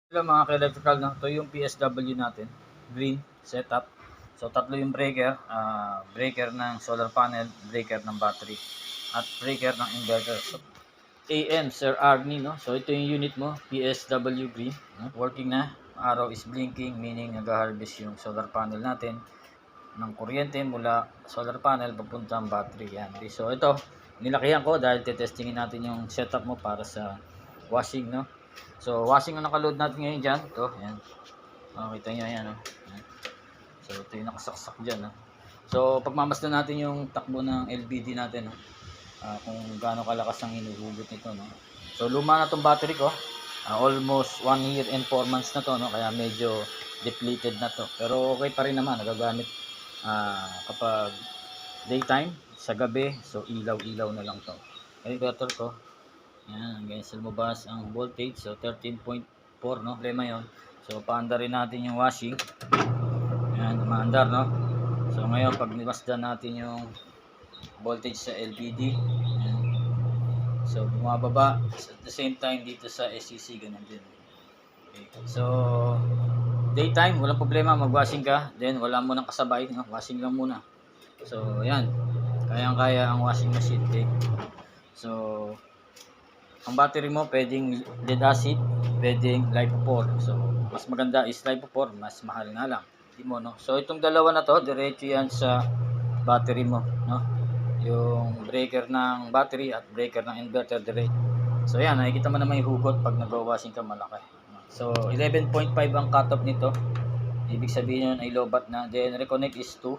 Hello mga ka-electrical, no? Ito yung PSW natin, green setup. So tatlo yung breaker, breaker ng solar panel, breaker ng battery, at breaker ng inverter. So, AM Sir Arnie, no? So ito yung unit mo, PSW green, no? Working na, araw is blinking, meaning nag-harvest yung solar panel natin ng kuryente mula solar panel papuntang battery. Yan. Okay, so ito, nilakihan ko dahil tetestingin natin yung setup mo para sa washing, no? So, washing ang nakaload natin ngayon dyan. Ito, yan. Kita nyo, yan, no? Yan. So, ito yung nakasaksak dyan, no? So, pagmamasdan natin yung takbo ng LBD natin, no? Kung gaano kalakas ang hinuhugot nito, no? So, luma na tong battery ko. Almost 1 year and 4 months na to, no? Kaya medyo depleted na to. Pero okay pa rin naman, nagagamit kapag daytime, sa gabi. So, ilaw-ilaw na lang to. Inverter ko. Yan, guys, lumabas ang voltage. So, 13.4, no? Problema yun. So, paandar rin natin yung washing. Yan, umaandar, no? So, ngayon, pag nimasdan natin yung voltage sa LVD. Yan. So, bumababa. At the same time, dito sa SCC, ganun din. Okay. So, daytime, walang problema. Mag-washing ka. Then, wala mo nang kasabay, no? Washing lang muna. So, yan. Kayang-kaya ang washing machine. Okay? So, ang battery mo pwedeng lead acid, pwedeng LiPo4. So, mas maganda is LiPo4, mas mahal na lang. Di mo, no? So, itong dalawa na to, diretso yan sa battery mo, no? Yung breaker ng battery at breaker ng inverter diretso. So, yan, nakikita mo naman yung hugot pag nag-washing ka malaki. So, 11.5 ang cutoff nito. Ibig sabihin yun ay low bat na. Then, reconnect is 2.